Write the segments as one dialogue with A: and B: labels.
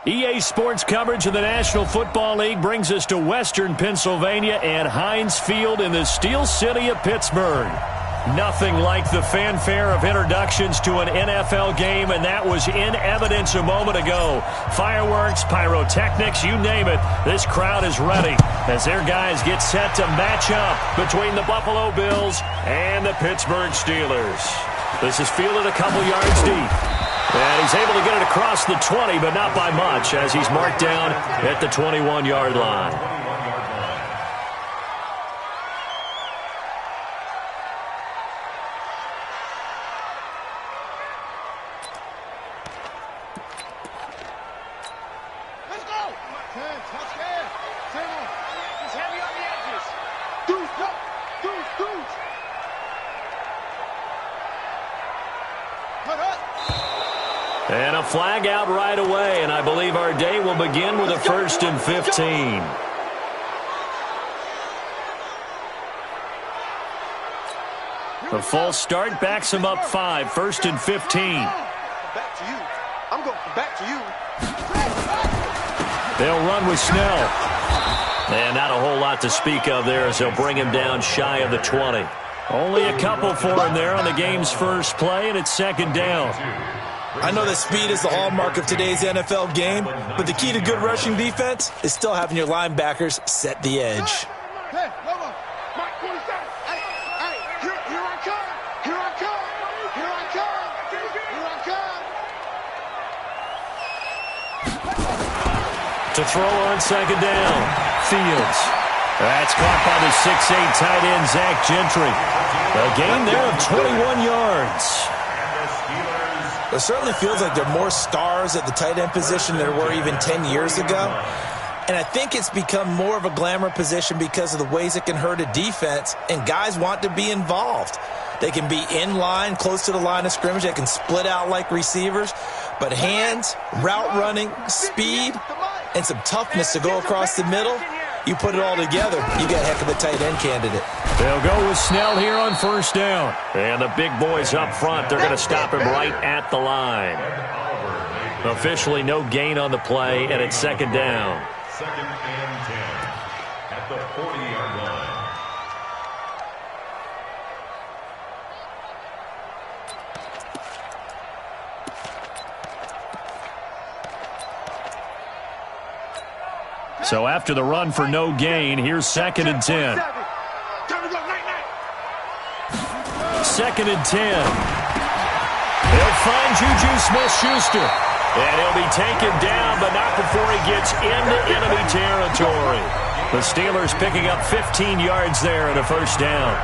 A: EA Sports coverage of the National Football League brings us to Western Pennsylvania and Heinz Field in the Steel City of Pittsburgh. Nothing like the fanfare of introductions to an NFL game, and that was in evidence a moment ago. Fireworks, pyrotechnics, you name it, this crowd is ready as their guys get set to match up between the Buffalo Bills and the Pittsburgh Steelers. This is fielded a couple yards deep. And he's able to get it across the 20, but not by much, as he's marked down at the 21-yard line. And a flag out right away, and I believe our day will begin with a 1st and 15. The false start backs him up 5, 1st and 15.
B: Back to you. I'm going back to you.
A: They'll run with Snell. And not a whole lot to speak of there as they'll bring him down shy of the 20. Only a couple for him there on the game's first play, and it's 2nd down.
C: I know that speed is the hallmark of today's NFL game, but the key to good rushing defense is still having your linebackers set the edge.
B: Hey, Mike 47. Hey, here I come. Here I come. Here I come. Here I come.
A: To throw on 2nd down, Fields. That's caught by the 6'8" tight end, Zach Gentry. A gain there of 21 yards.
C: It certainly feels like there are more stars at the tight end position than there were even 10 years ago. And I think it's become more of a glamour position because of the ways it can hurt a defense, and guys want to be involved. They can be in line, close to the line of scrimmage. They can split out like receivers. But hands, route running, speed, and some toughness to go across the middle, you put it all together, you got a heck of a tight end candidate.
A: They'll go with Snell here on 1st down. And the big boys up front, they're going to stop him right at the line. Officially no gain on the play, and it's 2nd down.
D: 2nd and 10 at the 40-yard line.
A: So after the run for no gain, here's 2nd and 10. 2nd and 10. They'll find Juju Smith-Schuster. And he'll be taken down, but not before he gets into enemy territory. The Steelers picking up 15 yards there and a 1st down.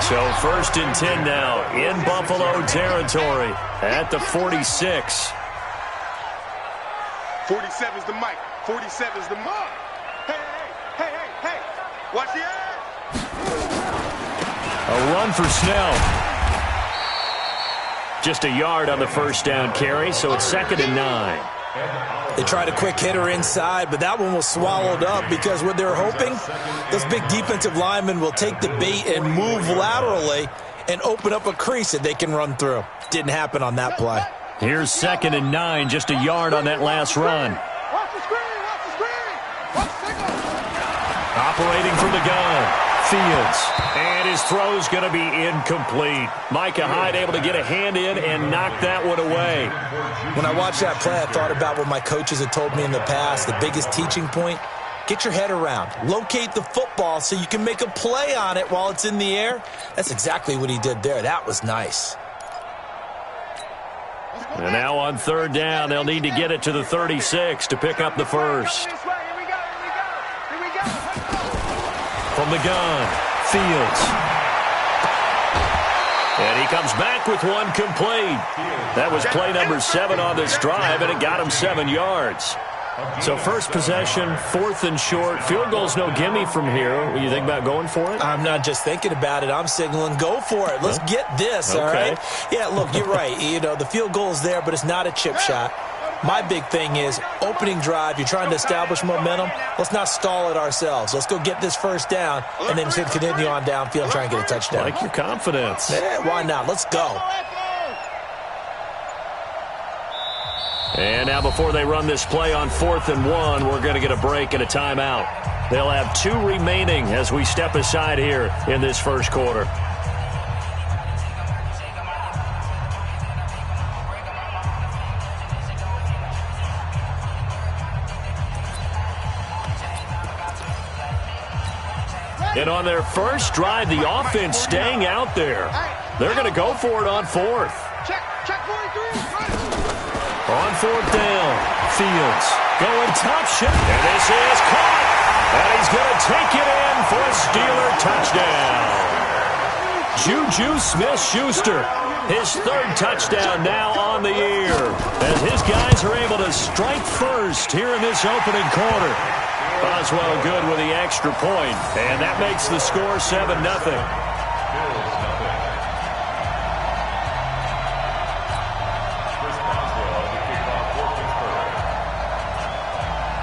A: So 1st and 10 now in Buffalo territory at the 46.
B: 47's the mic. 47's the mark. Hey. Watch the air.
A: A run for Snell. Just a yard on the 1st down carry, so it's 2nd and 9.
C: They tried a quick hitter inside, but that one was swallowed up because what they're hoping, those big defensive linemen will take the bait and move laterally and open up a crease that they can run through. Didn't happen on that play.
A: Here's 2nd and 9, just a yard on that last run.
B: Watch the screen.
A: Operating from the gun, Fields. And his throw's going to be incomplete. Micah Hyde able to get a hand in and knock that one away.
C: When I watched that play, I thought about what my coaches had told me in the past. The biggest teaching point, get your head around. Locate the football so you can make a play on it while it's in the air. That's exactly what he did there. That was nice.
A: And now on 3rd down, they'll need to get it to the 36 to pick up the 1st. From the gun, Fields. And he comes back with one complete. That was play number 7 on this drive, and it got him 7 yards. So first possession, 4th and short. Field goal's no gimme from here. What do you think about going for it?
C: I'm not just thinking about it. I'm signaling go for it. Let's get this, all right? Yeah, look, you're right. You know, the field goal's there, but it's not a chip shot. My big thing is opening drive. You're trying to establish momentum. Let's not stall it ourselves. Let's go get this 1st down and then continue on downfield and try and get a touchdown.
A: I like your confidence.
C: Yeah, why not? Let's go.
A: And now before they run this play on 4th and 1, we're going to get a break and a timeout. They'll have 2 remaining as we step aside here in this first quarter. And on their first drive, the offense staying out there. They're going to go for it on 4th.
B: Check 43.
A: On 4th down, Fields going top shot. And this is caught. And he's going to take it in for a Steeler touchdown. Juju Smith-Schuster, his 3rd touchdown now on the year, as his guys are able to strike first here in this opening quarter. Boswell good with the extra point, and that makes the score 7-0.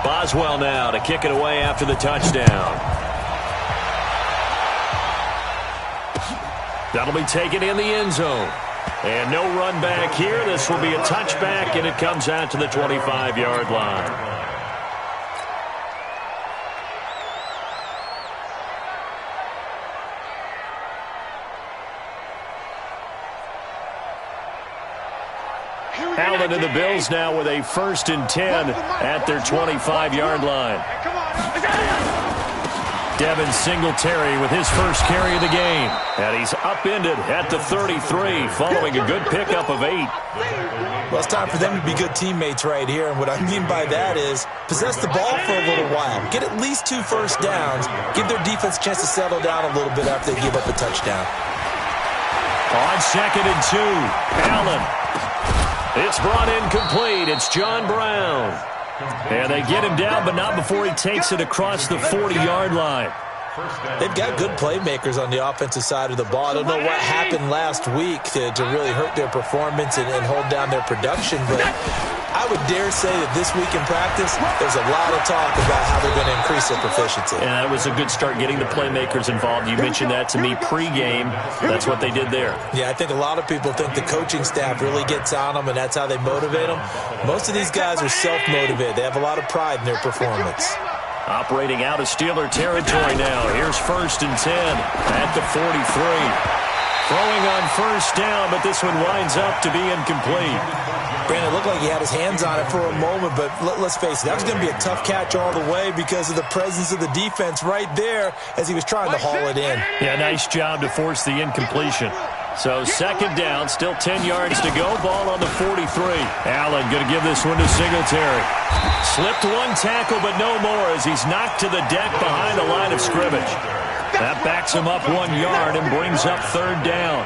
A: Boswell now to kick it away after the touchdown. That'll be taken in the end zone. And no run back here. This will be a touchback, and it comes out to the 25-yard line. Allen and the Bills now with a 1st and 10 at their 25-yard line. Devin Singletary with his first carry of the game. And he's upended at the 33 following a good pickup of 8.
C: Well, it's time for them to be good teammates right here. And what I mean by that is possess the ball for a little while. Get at least 2 first downs. Give their defense a chance to settle down a little bit after they give up a touchdown.
A: On 2nd and 2, Allen. It's brought in complete. It's John Brown. And they get him down, but not before he takes it across the 40-yard line.
C: They've got good playmakers on the offensive side of the ball. I don't know what happened last week to really hurt their performance and hold down their production, but I would dare say that this week in practice, there's a lot of talk about how they're going to increase their proficiency.
A: And that was a good start getting the playmakers involved. You mentioned that to me pregame. That's what they did there.
C: Yeah, I think a lot of people think the coaching staff really gets on them, and that's how they motivate them. Most of these guys are self-motivated. They have a lot of pride in their performance.
A: Operating out of Steeler territory now. Here's 1st and 10 at the 43. Throwing on 1st down, but this one winds up to be incomplete.
C: Brandon, it looked like he had his hands on it for a moment, but let's face it, that was going to be a tough catch all the way because of the presence of the defense right there as he was trying to haul it in.
A: Yeah, nice job to force the incompletion. So 2nd down, still 10 yards to go. Ball on the 43. Allen going to give this one to Singletary. Slipped 1 tackle, but no more as he's knocked to the deck behind the line of scrimmage. That backs him up 1 yard and brings up 3rd down.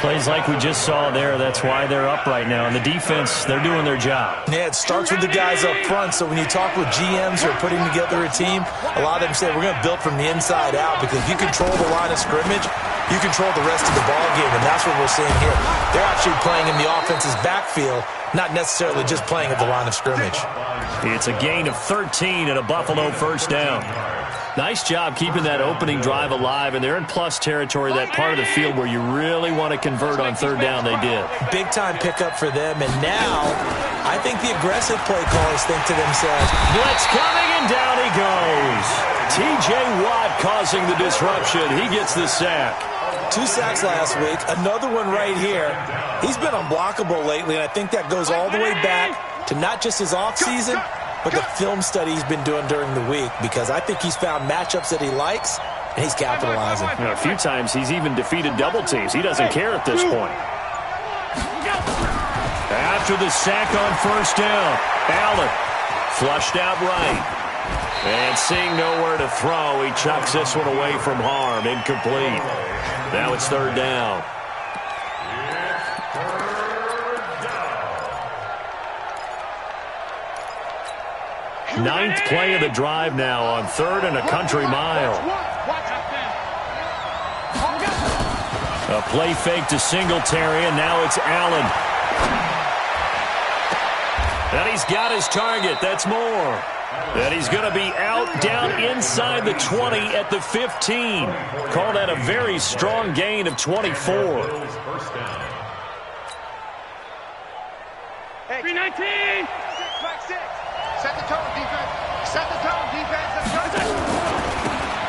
A: Plays like we just saw there. That's why they're up right now. And the defense, they're doing their job.
C: Yeah, it starts with the guys up front. So when you talk with GMs who are putting together a team, a lot of them say we're going to build from the inside out because if you control the line of scrimmage, you control the rest of the ball game, and that's what we're seeing here. They're actually playing in the offense's backfield, not necessarily just playing at the line of scrimmage.
A: It's a gain of 13 and a Buffalo 1st down. Nice job keeping that opening drive alive, and they're in plus territory, that part of the field where you really want to convert on 3rd down. They did.
C: Big-time pickup for them, and now I think the aggressive play callers think to themselves,
A: blitz coming, and down he goes. T.J. Watt causing the disruption. He gets the sack.
C: 2 sacks last week, another one right here. He's been unblockable lately, and I think that goes all the way back to not just his offseason, but the film study he's been doing during the week, because I think he's found matchups that he likes, and he's capitalizing.
A: You know, a few times he's even defeated double teams. He doesn't care at this point. After the sack on 1st down, Allen flushed out right. And seeing nowhere to throw, he chucks this one away from harm. Incomplete. Now it's 3rd down. Ninth play of the drive now on 3rd and a country mile. A play fake to Singletary, and now it's Allen. And he's got his target. That's more. And he's going to be out down inside the 20 at the 15. Call that a very strong gain of 24.
B: Hey, 319. Flag 6. Set the tone, defense. Set the tone, defense.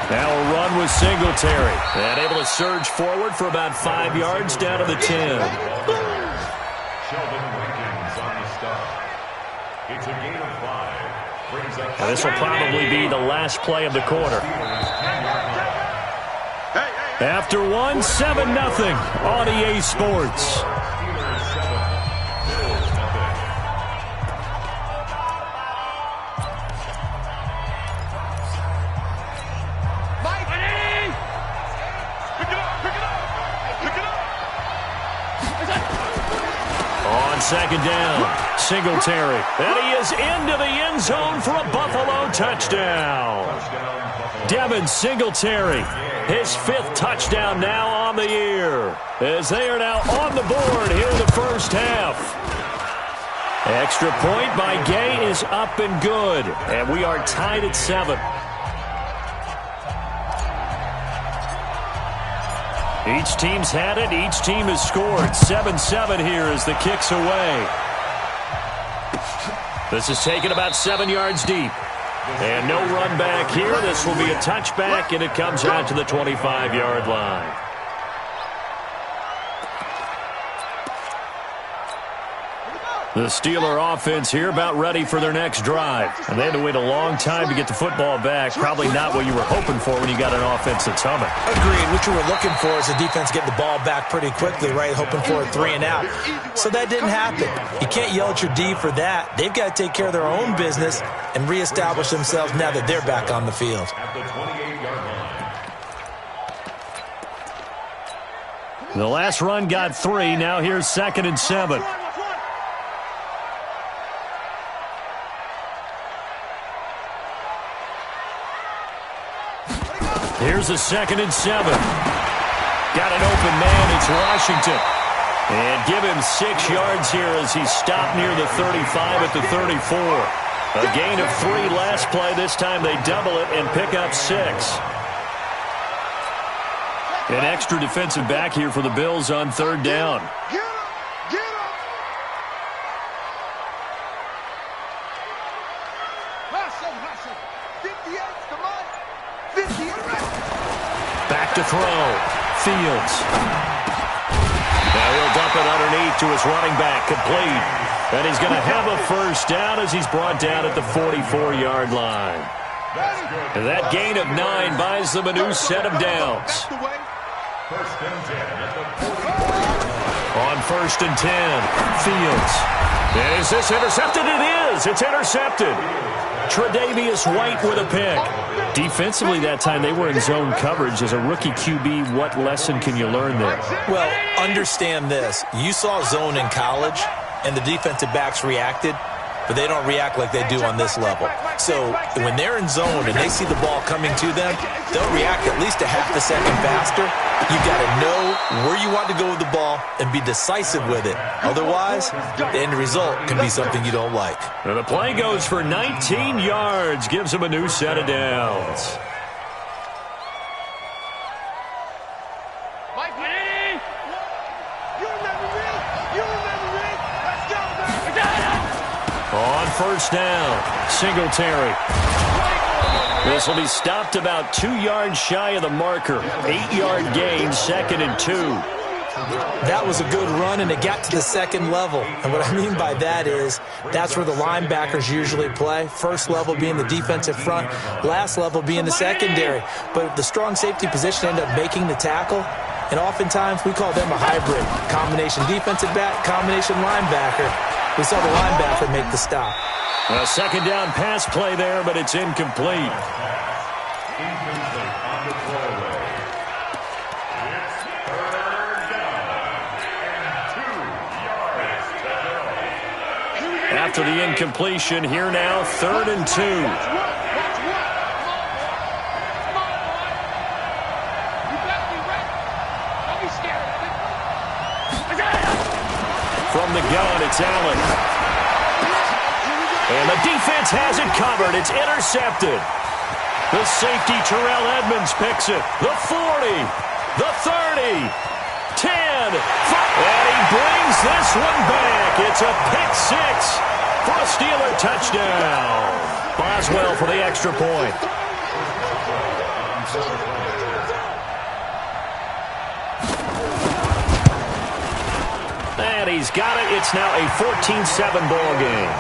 A: Now a run with Singletary. And able to surge forward for about 5 yards down to the 10.
D: Sheldon Rankins on the stop. It's a gain of 5. Brings up.
A: Now this will probably be the last play of the quarter. After 1, 7-0 on EA Sports. On second down, Singletary. And he is into the end zone for a Buffalo touchdown. Devin Singletary, his 5th touchdown now on the year, as they are now on the board here in the first half. Extra point by Gay is up and good, and we are tied at 7. Each team's had it. Each team has scored. 7-7 here as the kick's away. This is taken about 7 yards deep. And no run back here. This will be a touchback, and it comes out to the 25-yard line. The Steeler offense here about ready for their next drive. And they had to wait a long time to get the football back. Probably not what you were hoping for when you got an offense that's humming.
C: Agreed. What you were looking for is the defense getting the ball back pretty quickly, right? Hoping for a 3 and out. So that didn't happen. You can't yell at your D for that. They've got to take care of their own business and reestablish themselves now that they're back on the field.
D: At the 28-yard line.
A: The last run got 3. Now here's 2nd and 7. Here's a 2nd and 7. Got an open man. It's Washington. And give him 6 yards here as he's stopped near the 35 at the 34. A gain of 3 last play. This time they double it and pick up 6. An extra defensive back here for the Bills on 3rd down.
B: Get him! Get him! Hustle! 58, come on! 58.
A: Back to throw. Fields. Now he'll dump it underneath to his running back. Complete. And he's going to have a first down as he's brought down at the 44-yard line. And that gain of 9 buys them a new set of downs.
D: First and 10 at the 44.
A: On 1st and 10, Fields. And is this intercepted? It is. It's intercepted. Tre'Davious White with a pick. Defensively that time, they were in zone coverage. As a rookie QB, what lesson can you learn there?
C: Well, understand this. You saw zone in college, and the defensive backs reacted, but they don't react like they do on this level. So when they're in zone and they see the ball coming to them, they'll react at least a half a second faster. You've got to know where you want to go with the ball and be decisive with it. Otherwise, the end result can be something you don't like.
A: And the play goes for 19 yards, gives them a new set of downs. On 1st down, Singletary. This will be stopped about 2 yards shy of the marker. 8-yard gain, 2nd and 2.
C: That was a good run, and it got to the 2nd level. And what I mean by that is that's where the linebackers usually play. First level being the defensive front, last level being the secondary. But the strong safety position ended up making the tackle. And oftentimes we call them a hybrid. Combination defensive back, combination linebacker. We saw the linebacker make the stop.
A: A 2nd down pass play there, but it's incomplete.
D: Incomplete on the throwaway. It's 3rd down and 2 yards to go.
A: After the incompletion, here now, 3rd and 2. From the gun, it's Allen. And the defense has it covered. It's intercepted. The safety, Terrell Edmonds, picks it. The 40, the 30, 10. again. And he brings this one back. It's a pick six for a Steeler touchdown. Boswell for the extra point. And he's got it. It's now a 14-7 ball game.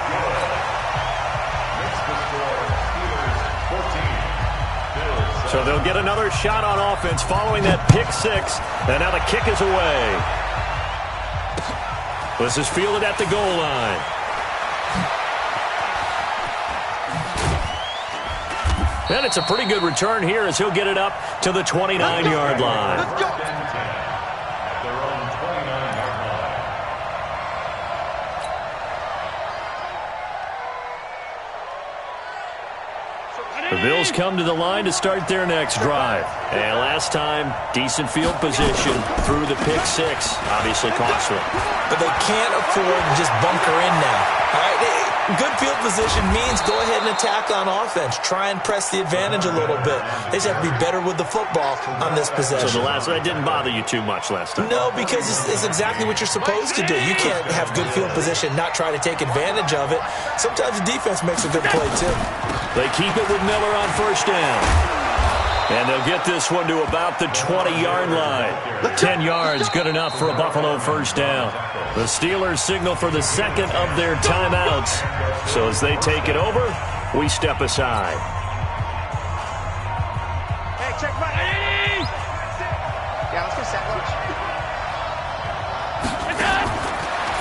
A: So they'll get another shot on offense following that pick six. And now the kick is away. This is fielded at the goal line. And it's a pretty good return here as he'll get it up to the 29-yard line.
B: Let's go.
A: The Bills come to the line to start their next drive. And last time, decent field position through the pick six. Obviously costly.
C: But they can't afford to just bunker in now. All right? Good field position means go ahead and attack on offense. Try and press the advantage a little bit. They just have to be better with the football on this possession.
A: So that didn't bother you too much last time?
C: No, because it's exactly what you're supposed to do. You can't have good field position, not try to take advantage of it. Sometimes the defense makes a good play, too.
A: They keep it with Miller on first down. And they'll get this one to about the 20-yard line. 10 yards, good enough for a Buffalo first down. The Steelers signal for the second of their timeouts. So as they take it over, we step aside.
B: Hey, check my lady. Yeah, let's get set, coach.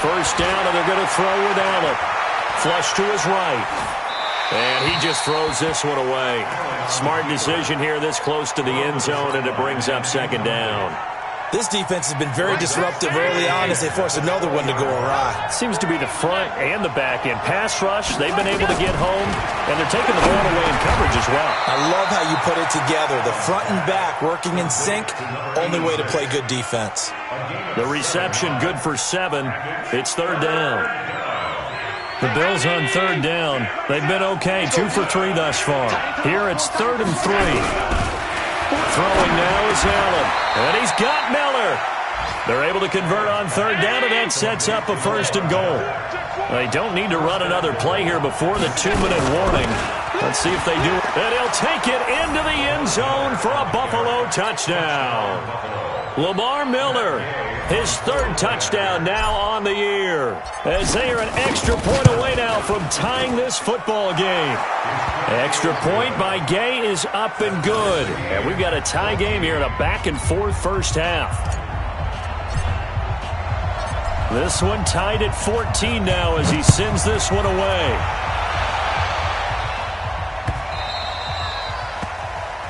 A: First down, and they're going to throw with Allen. Flush to his right. And he just throws this one away. Smart decision here this close to the end zone, and it brings up second down.
C: This defense has been very disruptive early on as they force another one to go awry.
A: Seems to be the front and the back end. Pass rush, they've been able to get home, and they're taking the ball away in coverage as well.
C: I love how you put it together. The front and back working in sync, only way to play good defense.
A: The reception good for 7. It's third down. The Bills on third down. They've been okay, 2 for 3 thus far. Here it's 3rd and 3. Throwing now is Allen. And he's got Miller. They're able to convert on third down, and that sets up a first and goal. They don't need to run another play here before the 2-minute warning. Let's see if they do. And he'll take it into the end zone for a Buffalo touchdown. Lamar Miller, his 3rd touchdown now on the year, as they are an extra point away now from tying this football game. Extra point by Gay is up and good. And we've got a tie game here in a back-and-forth first half. This one tied at 14 now as he sends this one away.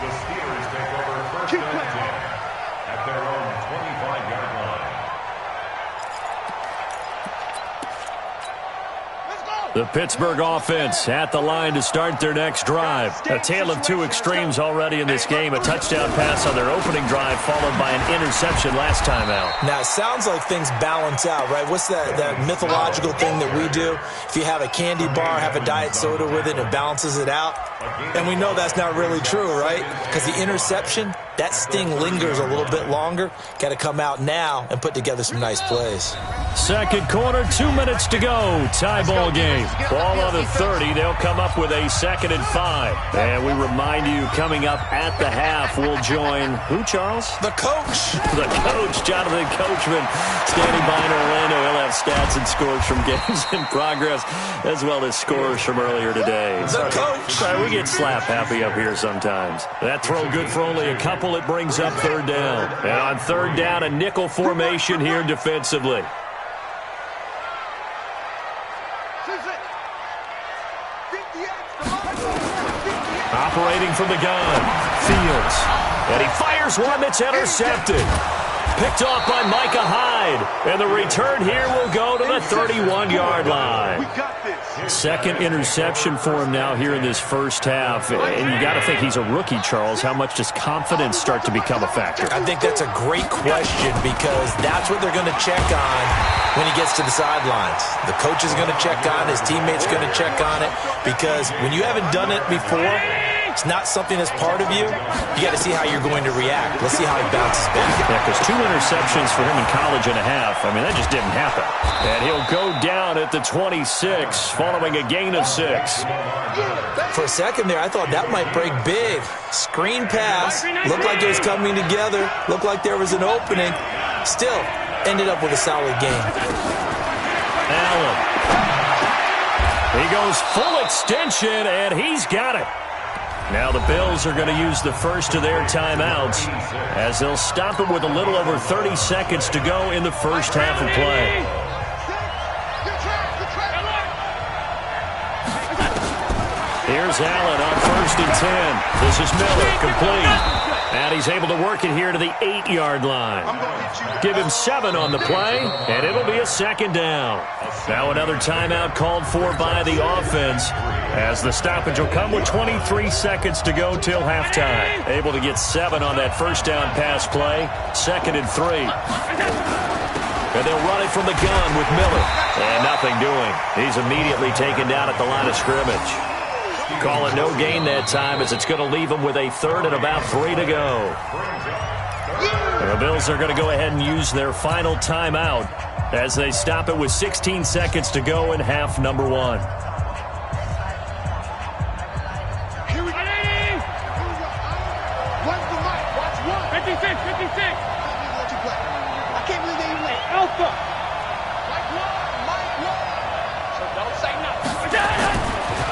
D: The Steelers take over first and 10 at their own 25-yard line.
A: The Pittsburgh offense at the line to start their next drive. A tale of two extremes already in this game. A touchdown pass on their opening drive followed by an interception last time out.
C: Now, it sounds like things balance out, right? What's that mythological thing that we do? If you have a candy bar, have a diet soda with it, it balances it out. And we know that's not really true, right? Because the interception, that sting lingers a little bit longer. Got to come out now and put together some nice plays.
A: Second quarter, 2 minutes to go. Tie ball game. Ball on the 30. They'll come up with a 2nd and 5. And we remind you, coming up at the half, we'll join who, Charles?
C: The coach.
A: The coach, Jonathan Coachman, standing by in Orlando. He'll have stats and scores from games in progress, as well as scores from earlier today.
C: The coach.
A: Sorry, we get slap happy up here sometimes. That throw good for only a couple. It brings up third down. And on third down, a nickel formation here defensively. Operating from the gun, Fields. And he fires one that's intercepted. Picked off by Micah Hyde. And the return here will go to the 31-yard line. Second interception for him now here in this first half. And you got to think he's a rookie, Charles. How much does confidence start to become a factor?
C: I think that's a great question because that's what they're going to check on when he gets to the sidelines. The coach is going to check on it. His teammates are going to check on it because when you haven't done it before, it's not something that's part of you, you got to see how you're going to react. Let's see how he bounces back.
A: Yeah, because 2 interceptions for him in college and a half. I mean, that just didn't happen. And he'll go down at the 26 following a gain of 6.
C: For a second there, I thought that might break big. Screen pass. Looked like it was coming together. Looked like there was an opening. Still, ended up with a solid game.
A: Allen. He goes full extension, and he's got it. Now the Bills are going to use the first of their timeouts as they'll stop it with a little over 30 seconds to go in the first half of play. Here's Allen on 1st and 10. This is Miller, complete. And he's able to work it here to the 8-yard line. Give him 7 on the play, and it'll be a 2nd down. Now another timeout called for by the offense as the stoppage will come with 23 seconds to go till halftime. Able to get 7 on that first down pass play. 2nd and 3. And they'll run it from the gun with Miller. And nothing doing. He's immediately taken down at the line of scrimmage. Call it no gain that time as it's going to leave them with a 3rd and about 3 to go. The Bills are going to go ahead and use their final timeout as they stop it with 16 seconds to go in half number 1.
B: Here we go. What's the mic? Watch 1. 56. Let you play. I can't believe they even let Alpha. Mike 1. So don't say nothing.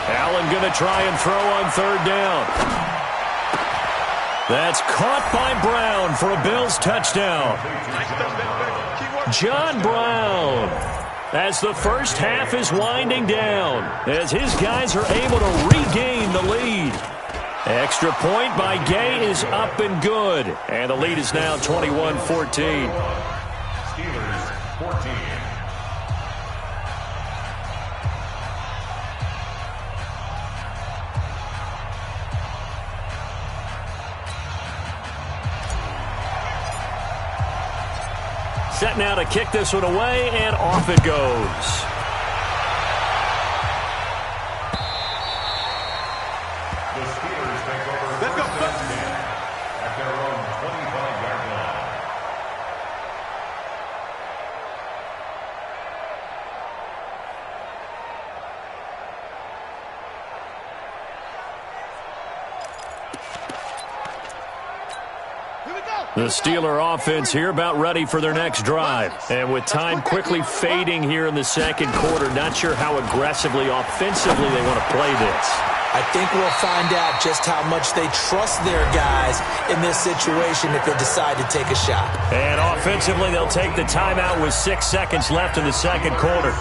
A: Allen going to try and throw on 3rd down. That's caught by Brown for a Bills touchdown. John Brown, as the first half is winding down, as his guys are able to regain the lead. Extra point by Gay is up and good, and the lead is now 21-14.
D: Steelers 14.
A: Set now to kick this one away, and off it goes.
D: The Steelers take over first and 10 at their own 25-yard line.
A: The Steeler offense here about ready for their next drive. And with time quickly fading here in the second quarter, not sure how aggressively, offensively they want to play this.
C: I think we'll find out just how much they trust their guys in this situation if they decide to take a shot.
A: And offensively, they'll take the timeout with 6 seconds left in the second quarter.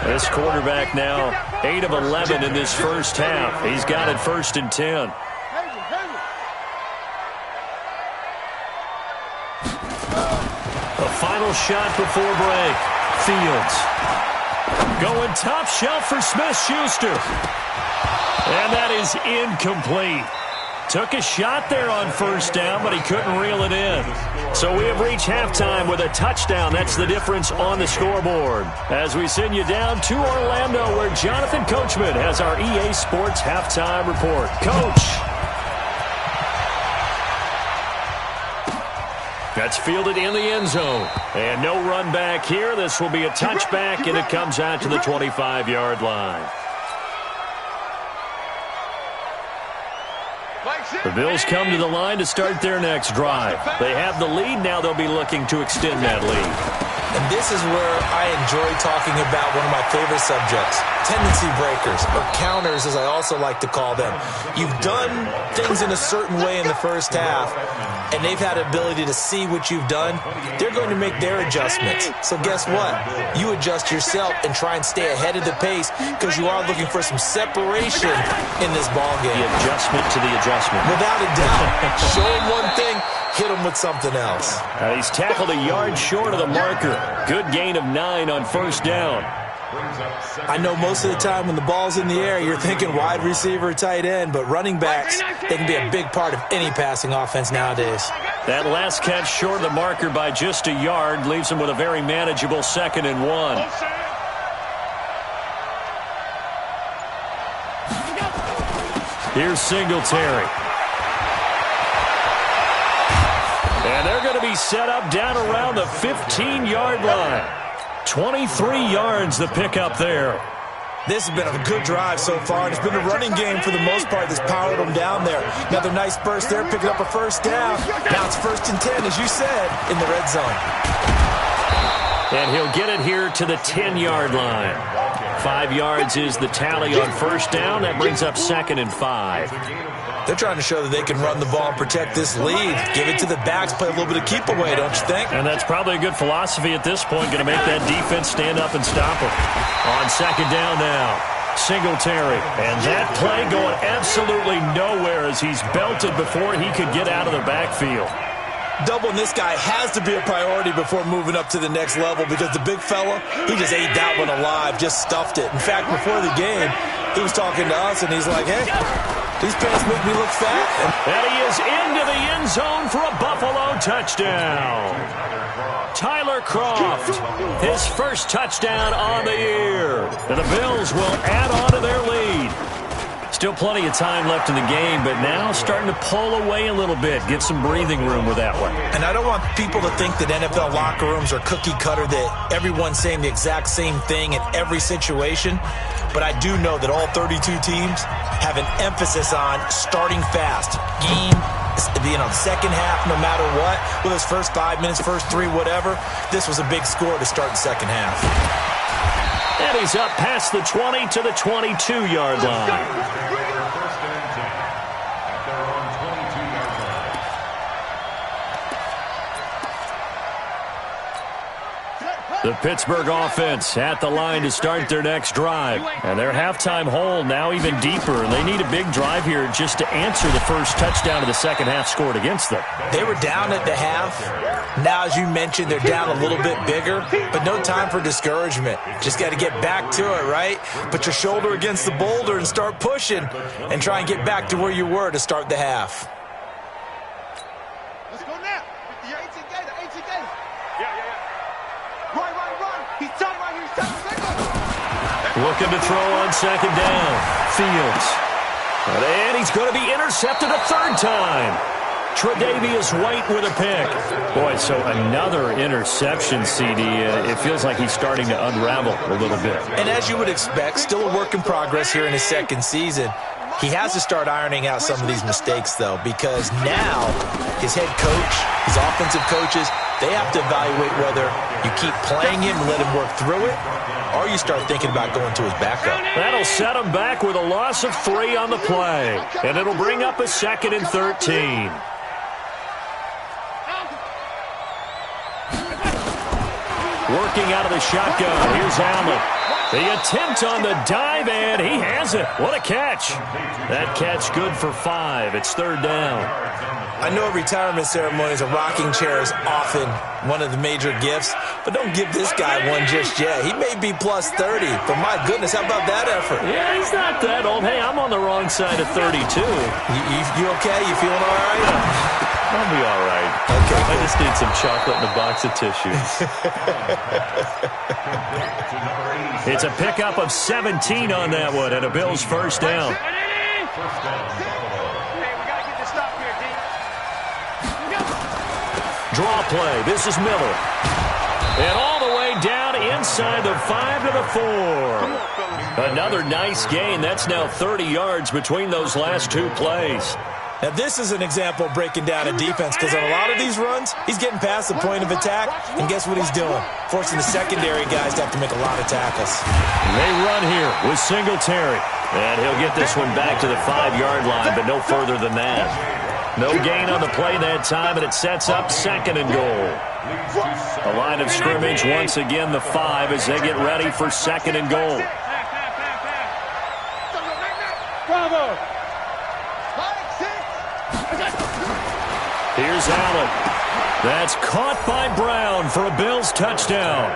A: This quarterback now 8 of 11 in this first half. He's got it 1st and 10. Final shot before break. Fields. Going top shelf for Smith-Schuster. And that is incomplete. Took a shot there on 1st down, but he couldn't reel it in. So we have reached halftime with a touchdown. That's the difference on the scoreboard. As we send you down to Orlando, where Jonathan Coachman has our EA Sports halftime report. Coach. That's fielded in the end zone. And no run back here. This will be a touchback, and it comes out to the 25-yard line. The Bills come to the line to start their next drive. They have the lead. Now they'll be looking to extend that lead.
C: And this is where I enjoy talking about one of my favorite subjects, tendency breakers, or counters as I also like to call them. You've done things in a certain way in the first half, and they've had the ability to see what you've done. They're going to make their adjustments. So guess what? You adjust yourself and try and stay ahead of the pace because you are looking for some separation in this ballgame.
A: The adjustment to the adjustment.
C: Without a doubt. Show them one thing, hit them with something else.
A: He's tackled a yard short of the marker. Good gain of 9 on 1st down.
C: I know most of the time when the ball's in the air, you're thinking wide receiver, tight end, but running backs, they can be a big part of any passing offense nowadays.
A: That last catch short of the marker by just a yard leaves him with a very manageable 2nd and 1. Here's Singletary. And they're going to be set up down around the 15-yard line. 23 yards the pickup there.
C: This has been a good drive so far, and it's been a running game for the most part that's powered them down there. Another nice burst there, picking up a first down. Now it's 1st and 10, as you said, in the red zone.
A: And he'll get it here to the 10-yard line. 5 yards is the tally on first down. That brings up 2nd and 5.
C: They're trying to show that they can run the ball and protect this lead. Give it to the backs, play a little bit of keep away, don't you think?
A: And that's probably a good philosophy at this point, going to make that defense stand up and stop them. On 2nd down now, Singletary. And that play going absolutely nowhere as he's belted before he could get out of the backfield.
C: Doubling this guy has to be a priority before moving up to the next level because the big fella, he just ate that one alive, just stuffed it. In fact, before the game, he was talking to us, and he's like, hey, these pants make me look fat.
A: And he is into the end zone for a Buffalo touchdown. Tyler Kroft, his first touchdown on the year. And the Bills will add on to their lead. Still plenty of time left in the game, but now starting to pull away a little bit, get some breathing room with that one.
C: And I don't want people to think that NFL locker rooms are cookie cutter, that everyone's saying the exact same thing in every situation. But I do know that all 32 teams have an emphasis on starting fast. Game, second half, no matter what. Whether it's first 5 minutes, first 3, whatever. This was a big score to start the second half.
A: And he's up past the 20 to the 22-yard line. The Pittsburgh offense at the line to start their next drive. And their halftime hole now even deeper. And they need a big drive here just to answer the first touchdown of the second half scored against them.
C: They were down at the half. Now, as you mentioned, they're down a little bit bigger, but no time for discouragement. Just got to get back to it, right? Put your shoulder against the boulder and start pushing and try and get back to where you were to start the half.
B: Let's go now. The 18 gator, 18 gator. Yeah. Run. He's tight right here. He's tight.
A: Looking to throw on second down. Fields. And he's going to be intercepted a third time. Tre'Davious White with a pick. Boy, so another interception, CD. It feels like he's starting to unravel a little bit.
C: And as you would expect, still a work in progress here in his second season. He has to start ironing out some of these mistakes, though, because now his head coach, his offensive coaches, they have to evaluate whether you keep playing him and let him work through it, or you start thinking about going to his backup.
A: That'll set him back with a loss of 3 on the play. And it'll bring up a 2nd and 13. Working out of the shotgun. Here's Allen. The attempt on the dive, and he has it. What a catch. That catch good for 5. It's third down.
C: I know retirement ceremonies, a rocking chair is often one of the major gifts, but don't give this guy one just yet. He may be plus 30, but my goodness, how about that effort?
A: Yeah, he's not that old. Hey, I'm on the wrong side of 32.
C: You okay? You feeling all right?
A: I'll be all right.
C: Okay.
A: I just need some chocolate and a box of tissues. It's a pickup of 17 on that one, and a Bills first down. Draw play. This is Miller. And all the way down inside the 5 to the 4. Another nice gain. That's now 30 yards between those last 2 plays.
C: Now, this is an example of breaking down a defense, because on a lot of these runs, he's getting past the point of attack, and guess what he's doing? Forcing the secondary guys to have to make a lot of tackles.
A: They run here with Singletary, and he'll get this one back to the 5-yard line, but no further than that. No gain on the play that time, and it sets up 2nd and goal. The line of scrimmage, once again, the 5 as they get ready for 2nd and goal.
B: Bravo.
A: Here's Allen. That's caught by Brown for a Bills touchdown.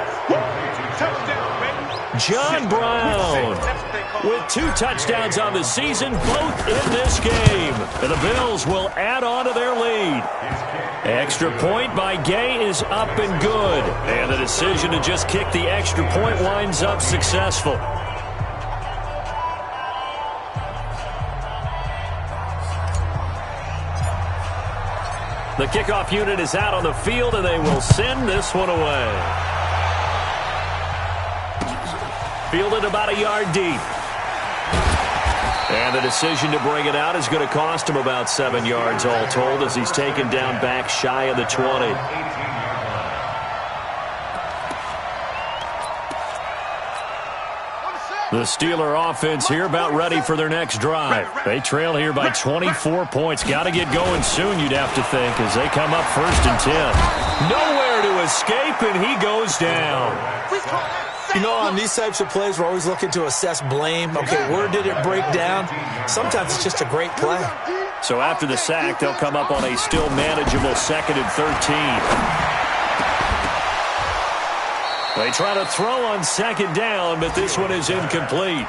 A: John Brown with 2 touchdowns on the season, both in this game. And the Bills will add on to their lead. Extra point by Gay is up and good. And the decision to just kick the extra point winds up successful. The kickoff unit is out on the field, and they will send this one away. Fielded about a yard deep. And the decision to bring it out is going to cost him about 7 yards all told as he's taken down back shy of the 20. The Steeler offense here about ready for their next drive. They trail here by 24 points. Got to get going soon, you'd have to think, as they come up 1st and 10. Nowhere to escape, and he goes down.
C: You know, on these types of plays, we're always looking to assess blame. Okay, where did it break down? Sometimes it's just a great play.
A: So after the sack, they'll come up on a still manageable 2nd and 13. They try to throw on 2nd down, but this one is incomplete.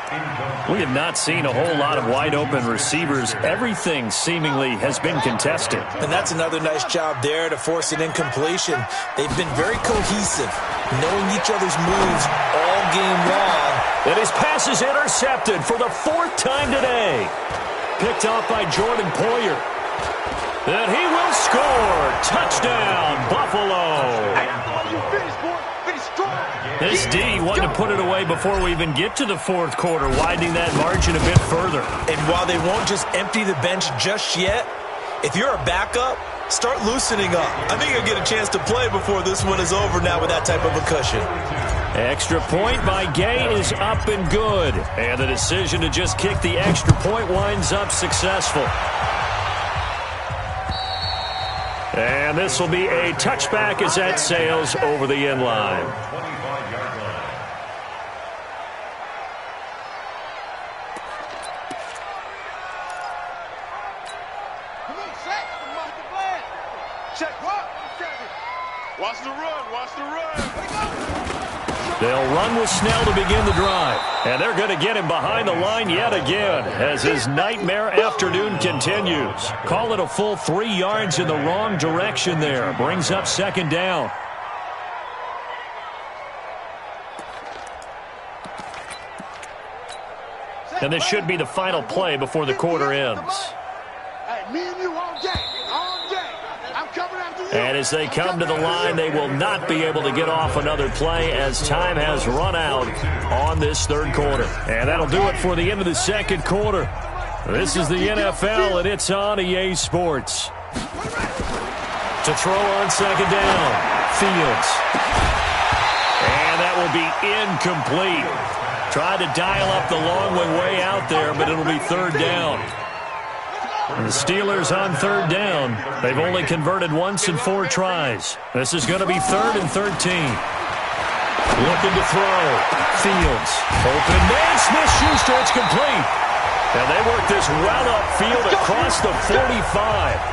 A: We have not seen a whole lot of wide-open receivers. Everything seemingly has been contested.
C: And that's another nice job there to force an incompletion. They've been very cohesive, knowing each other's moves all game long.
A: And his pass is intercepted for the 4th time today. Picked off by Jordan Poyer. And he will score. Touchdown, Buffalo. This D wanted to put it away before we even get to the 4th quarter, widening that margin a bit further.
C: And while they won't just empty the bench just yet, if you're a backup, start loosening up. I think you'll get a chance to play before this one is over now with that type of a cushion.
A: Extra point by Gay is up and good. And the decision to just kick the extra point winds up successful. And this will be a touchback as that sails over the end line.
B: Watch the run, watch the run.
A: They'll run with Snell to begin the drive. And they're going to get him behind the line yet again as his nightmare afternoon continues. Call it a full 3 yards in the wrong direction there. Brings up 2nd down. And this should be the final play before the quarter ends.
B: Hey, me and you all day, all day. I'm coming after you.
A: And as they come to the line, they will not be able to get off another play as time has run out on this 3rd quarter. And that'll do it for the end of the 2nd quarter. This is the NFL, and it's on EA Sports. To throw on 2nd down, Fields. And that will be incomplete. Tried to dial up the long way out there, but it'll be 3rd down. And the Steelers on 3rd down. They've only converted once in 4 tries. This is going to be 3rd and 13. Looking to throw. Fields. Open man. Smith-Schuster. It's complete. And they work this well upfield across the 45.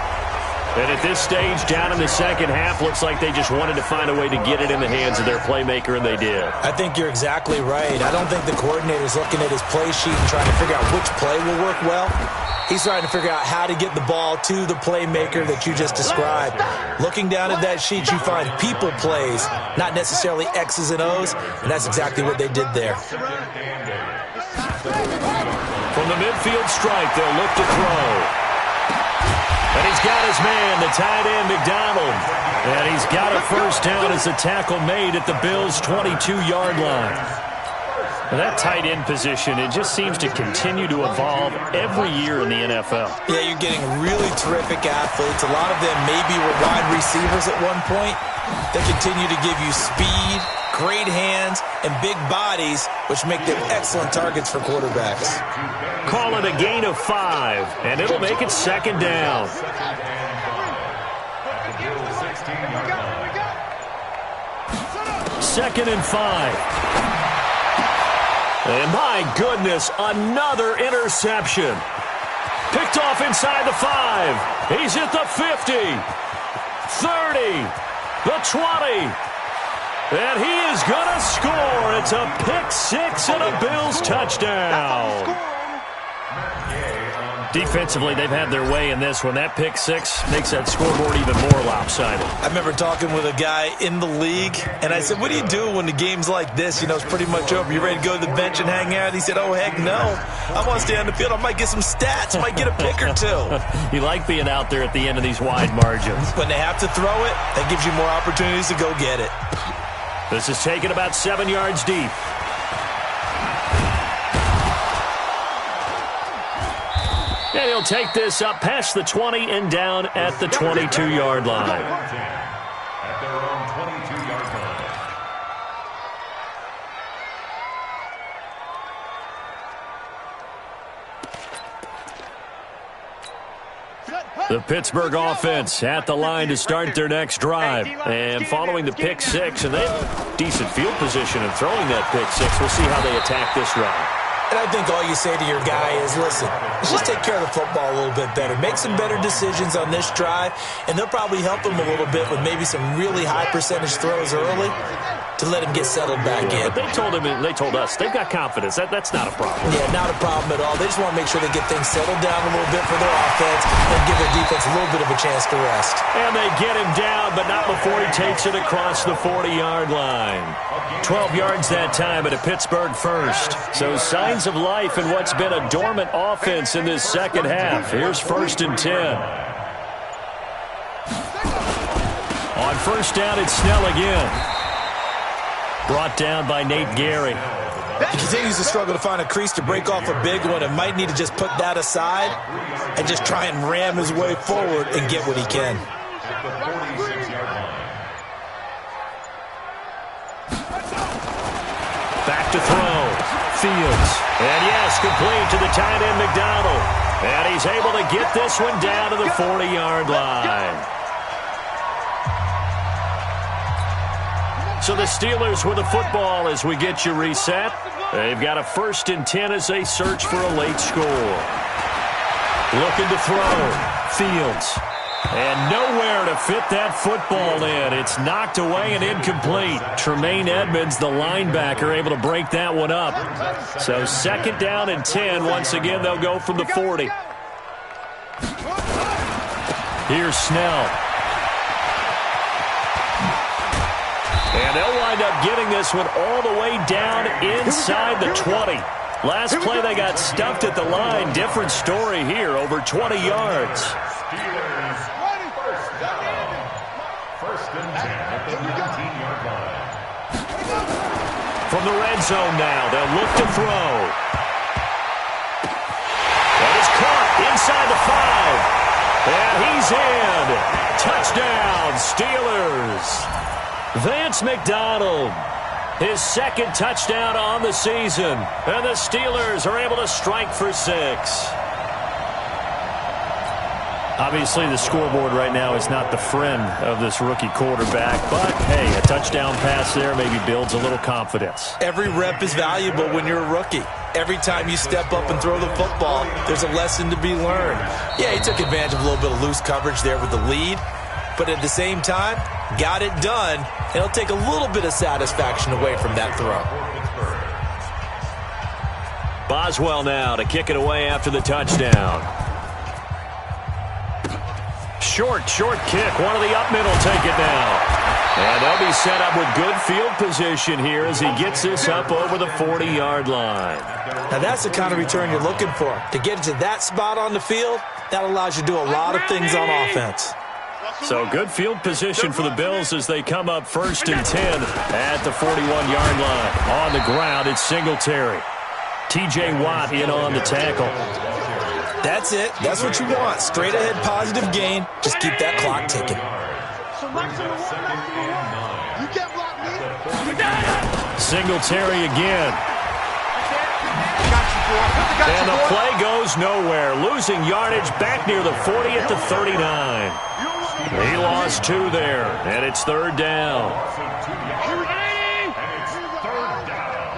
A: And at this stage, down in the 2nd half, looks like they just wanted to find a way to get it in the hands of their playmaker, and they did.
C: I think you're exactly right. I don't think the coordinator's looking at his play sheet and trying to figure out which play will work well. He's trying to figure out how to get the ball to the playmaker that you just described. Looking down at that sheet, you find people plays, not necessarily X's and O's, and that's exactly what they did there.
A: From the midfield stripe, they'll look to throw. And he's got his man, the tight end, McDonald. And he's got a 1st down as the tackle made at the Bills' 22-yard line. And that tight end position, it just seems to continue to evolve every year in the NFL.
C: Yeah, you're getting really terrific athletes. A lot of them maybe were wide receivers at one point. They continue to give you speed, great hands, and big bodies, which make them excellent targets for quarterbacks.
A: Call it a gain of 5, and it'll make it 2nd down. Second and 5. And my goodness, another interception. Picked off inside the 5. He's at the 50, 30, the 20. And he is going to score. It's a pick 6 and a Bills touchdown. Defensively, they've had their way in this one. That pick six makes that scoreboard even more lopsided.
C: I remember talking with a guy in the league, and I said, what do you do when the game's like this? You know, it's pretty much over. You ready to go to the bench and hang out? He said, oh, heck no. I want to stay on the field. I might get some stats. I might get a pick or two.
A: You like being out there at the end of these wide margins.
C: When they have to throw it, that gives you more opportunities to go get it.
A: This is taken about 7 yards deep. And he'll take this up past the 20 and down at the 22-yard line.
D: At their own 22-yard line.
A: The Pittsburgh offense at the line to start their next drive. And following the pick six, and they have decent field position in throwing that pick six. We'll see how they attack this drive.
C: And I think all you say to your guy is, listen, let's just take care of the football a little bit better. Make some better decisions on this drive, and they'll probably help him a little bit with maybe some really high percentage throws early to let him get settled back in.
A: But they told us they've got confidence. That's not a problem.
C: Yeah, not a problem at all. They just want to make sure they get things settled down a little bit for their offense and give their defense a little bit of a chance to rest.
A: And they get him down, but not before he takes it across the 40-yard line. 12 yards that time at a Pittsburgh first. So signs of life in what's been a dormant offense in this second half. Here's 1st and 10. On first down, it's Snell again. Brought down by Nate Gary.
C: He continues to struggle to find a crease to break off a big one and might need to just put that aside and just try and ram his way forward and get what he can.
D: At the 46-yard line.
A: Back to throw. Fields. And yes, complete to the tight end McDonald. And he's able to get this one down to the 40-yard line. So the Steelers with the football as we get you reset. They've got a 1st and 10 as they search for a late score. Looking to throw. Fields. And nowhere to fit that football in. It's knocked away and incomplete. Tremaine Edmonds, the linebacker, able to break that one up. So 2nd down and 10. Once again, they'll go from the 40. Here's Snell. And they'll wind up getting this one all the way down inside the 20. Last play they got stuffed at the line. Different story here, over 20 yards.
D: Steelers, first down. 1st and 10 at the 19-yard line.
A: From the red zone now, they'll look to throw. And it's caught inside the 5. And he's in. Touchdown, Steelers. Vance McDonald, his 2nd touchdown on the season. And the Steelers are able to strike for 6. Obviously, the scoreboard right now is not the friend of this rookie quarterback. But, hey, a touchdown pass there maybe builds a little confidence.
C: Every rep is valuable when you're a rookie. Every time you step up and throw the football, there's a lesson to be learned. Yeah, he took advantage of a little bit of loose coverage there with the lead. But at the same time, got it done. It'll take a little bit of satisfaction away from that throw.
A: Boswell now to kick it away after the touchdown. Short kick. One of the up middle take it now. And they'll be set up with good field position here as he gets this up over the 40-yard line.
C: Now that's the kind of return you're looking for. To get it to that spot on the field, that allows you to do a lot of things on offense.
A: So good field position for the Bills as they come up 1st and 10 at the 41-yard line. On the ground, it's Singletary. T.J. Watt in on the tackle.
C: That's it. That's what you want. Straight ahead positive gain. Just keep that clock ticking.
A: Singletary again. And the play goes nowhere. Losing yardage back near the 40 at the 39. He lost 2 there, and it's 3rd down.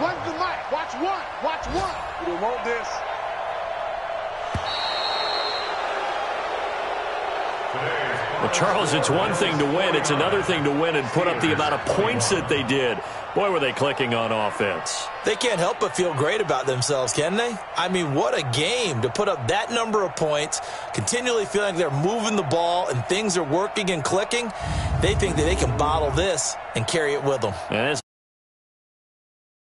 B: When's the mic? Watch one. Watch one. You don't want this.
D: Today's
A: Well, Charles, it's one thing to win. It's another thing to win and put up the amount of points that they did. Boy, were they clicking on offense.
C: They can't help but feel great about themselves, can they? I mean, what a game to put up that number of points, continually feeling like they're moving the ball and things are working and clicking. They think that they can bottle this and carry it with them.
A: And